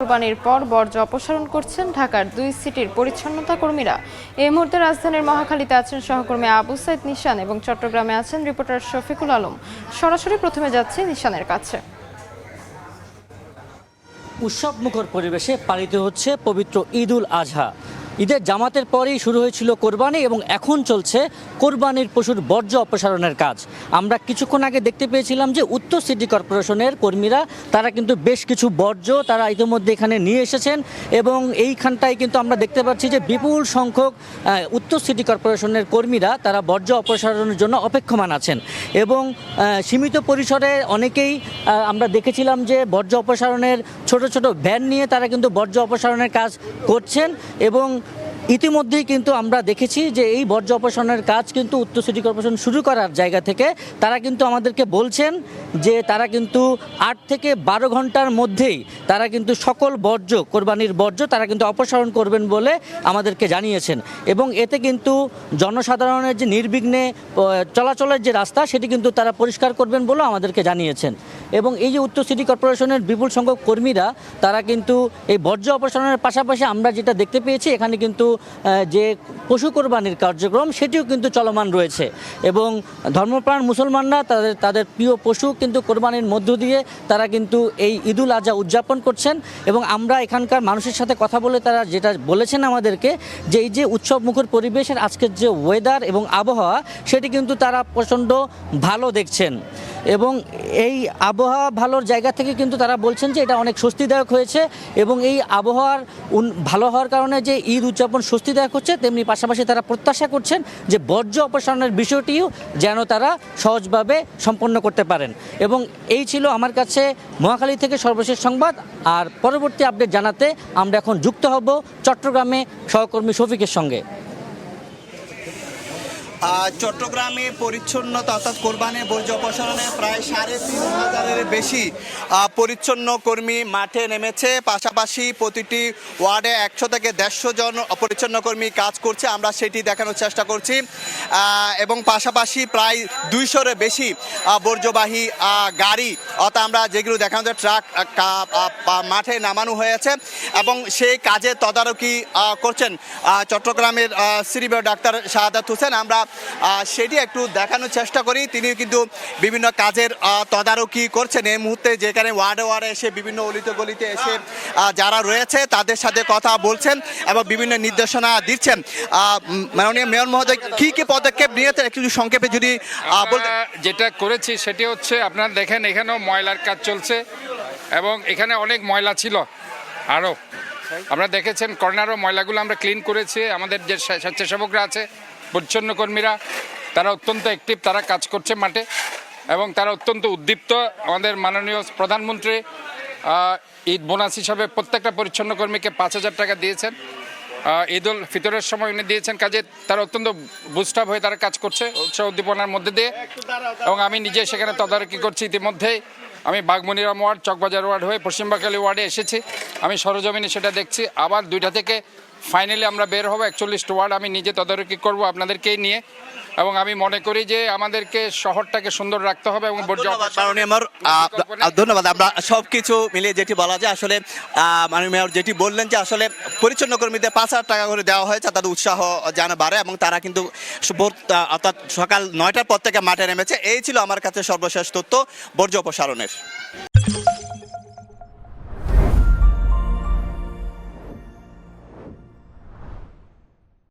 কোরবানির পর বর্জ্য অপসারণ করছেন ঢাকার 2 সিটির পরিচ্ছন্নতা কর্মীরা। এই মুহূর্তে রাজধানীর মহাখালীতে আছেন সহকর্মী আবু সাইদ নিশান এবং চট্টগ্রামে আছেন রিপোর্টার শফিকুল আলম। সরাসরি প্রথমে যাচ্ছে নিশানের কাছে। উৎসবমুখর পরিবেশে পালিত হচ্ছে পবিত্র ঈদুল আজহা। ঈদের জামাতের পরেই শুরু হয়েছিল কোরবানি এবং এখন চলছে কোরবানির পশুর বর্জ্য অপসারণের কাজ। আমরা কিছুক্ষণ আগে দেখতে পেয়েছিলাম যে উত্তর সিটি কর্পোরেশনের কর্মীরা তারা কিন্তু বেশ কিছু বর্জ্য তারা ইতিমধ্যে এখানে নিয়ে এসেছেন এবং এইখানটায় কিন্তু আমরা দেখতে পাচ্ছি যে বিপুল সংখ্যক উত্তর সিটি কর্পোরেশনের কর্মীরা তারা বর্জ্য অপসারণের জন্য অপেক্ষমান আছেন এবং সীমিত পরিসরে অনেকেই আমরা দেখেছিলাম যে বর্জ্য অপসারণের ছোট ছোট ভ্যান নিয়ে তারা কিন্তু বর্জ্য অপসারণের কাজ করছেন এবং ইতিমধ্যেই কিন্তু আমরা দেখেছি যে এই বর্জ্য অপসারণের কাজ কিন্তু উত্তর সিটি কর্পোরেশন শুরু করার জায়গা থেকে তারা কিন্তু আমাদেরকে বলছেন যে তারা কিন্তু 8 থেকে 12 ঘন্টার মধ্যেই তারা কিন্তু সকল বর্জ্য কোরবানির বর্জ্য তারা কিন্তু অপসারণ করবেন বলে আমাদেরকে জানিয়েছেন এবং এতে কিন্তু জনসাধারণের যে নির্বিঘ্নে চলাচলের যে রাস্তা সেটি কিন্তু তারা পরিষ্কার করবেন বলে আমাদেরকে জানিয়েছেন এবং এই যে উত্তর সিটি কর্পোরেশনের বিপুল সংখ্যক কর্মীরা তারা কিন্তু এই বর্জ্য অপসারণের পাশাপাশি আমরা যেটা দেখতে পেয়েছি এখানে কিন্তু যে পশু কোরবানির কার্যক্রম সেটিও কিন্তু চলমান রয়েছে এবং ধর্মপ্রাণ মুসলমানরা তাদের প্রিয় পশু কিন্তু কোরবানির মধ্য দিয়ে তারা কিন্তু এই ঈদুল আজহা উদযাপন করছেন এবং আমরা এখানকার মানুষের সাথে কথা বলে তারা যেটা বলেছেন আমাদেরকে যে এই যে উৎসবমুখর পরিবেশের আজকের যে ওয়েদার এবং আবহাওয়া সেটি কিন্তু তারা প্রচণ্ড ভালো দেখছেন এবং এই আবহাওয়া ভালোর জায়গা থেকে কিন্তু তারা বলছেন যে এটা অনেক স্বস্তিদায়ক হয়েছে এবং এই আবহাওয়ার ভালো হওয়ার কারণে যে ঈদ উদযাপন স্বস্তিদায়ক হচ্ছে তেমনি পাশাপাশি তারা প্রত্যাশা করছেন যে বর্জ্য অপসারণের বিষয়টিও যেন তারা সহজভাবে সম্পন্ন করতে পারেন এবং এই ছিল আমার কাছে মহাখালী থেকে সর্বশেষ সংবাদ। আর পরবর্তী আপডেট জানাতে আমরা এখন যুক্ত হব চট্টগ্রামে সহকর্মী শফিকের সঙ্গে। চট্টগ্রামে পরিচ্ছন্নতা অর্থাৎ কোরবানি বর্জ্য অপসারণে প্রায় ৩,৫০০-এর বেশি পরিচ্ছন্ন কর্মী মাঠে নেমেছে। পাশাপাশি প্রতিটি ওয়ার্ডে ১০০ থেকে ১৫০ জন পরিচ্ছন্ন কর্মী কাজ করছে, আমরা সেটি দেখানোর চেষ্টা করছি এবং পাশাপাশি প্রায় ২০০-এর বেশি বর্জ্যবাহী গাড়ি অর্থাৎ আমরা যেগুলো দেখানো যায় ট্রাক মাঠে নামানো হয়েছে এবং সেই কাজে তদারকি করছেন চট্টগ্রামের city mayor doctor Shahadat Hossain. আমরা সেটি একটু দেখানোর চেষ্টা করি। তিনি কিন্তু বিভিন্ন কাজের তদারকি করছেন এই মুহূর্তে, যেখানে ওয়ার্ডে ওয়ার্ডে এসে বিভিন্ন অলিতে গলিতে এসে যারা রয়েছে তাদের সাথে কথা বলছেন এবং বিভিন্ন নির্দেশনা দিচ্ছেন। মাননীয় মেয়র মহোদয় কী কী পদক্ষেপ নিয়েছেন একটু সংক্ষেপে যদি বলতে। যেটা করেছি সেটি হচ্ছে আপনারা দেখেন এখানেও ময়লার কাজ চলছে এবং এখানে অনেক ময়লা ছিল আরও আপনারা দেখেছেন কর্নারও ময়লাগুলো আমরা ক্লিন করেছি। আমাদের যে স্বেচ্ছাসেবকরা আছে পরিচ্ছন্ন কর্মীরা তারা অত্যন্ত অ্যাক্টিভ, তারা কাজ করছে মাঠে এবং তারা অত্যন্ত উদ্দীপ্ত। আমাদের মাননীয় প্রধানমন্ত্রী ঈদ বোনাস হিসাবে প্রত্যেকটা পরিচ্ছন্ন কর্মীকে ৫,০০০ টাকা দিয়েছেন, ঈদ উল ফিতরের সময় উনি দিয়েছেন। কাজে তারা অত্যন্ত বুস্ট আপ হয়ে তারা কাজ করছে উৎসাহ উদ্দীপনার মধ্যে দিয়ে এবং আমি নিজে সেখানে তদারকি করছি। ইতিমধ্যেই আমি বাগমনিরাম ওয়ার্ড, চকবাজার ওয়ার্ড হয়ে পশ্চিমবাকালী ওয়ার্ডে এসেছি, আমি সরজমিনে সেটা দেখছি। আবার 2টা থেকে ফাইনালি আমরা বের হবো 41 ওয়ার্ড, আমি নিজে তদারকি করব আপনাদেরকেই নিয়ে এবং আমি মনে করি যে আমাদেরকে শহরটাকে সুন্দর রাখতে হবে এবং ধন্যবাদ। আমরা সব কিছু মিলিয়ে যেটি বলা যায় আসলে মাননীয় মেয়র যেটি বললেন যে আসলে পরিচ্ছন্ন কর্মীদের ৫,০০০ টাকা করে দেওয়া হয়েছে তাদের উৎসাহ যেন বাড়ে এবং তারা কিন্তু অর্থাৎ সকাল ৯টার পর থেকে মাঠে নেমেছে। এই ছিল আমার কাছে সর্বশেষ তথ্য বর্জ্য অপসারণের।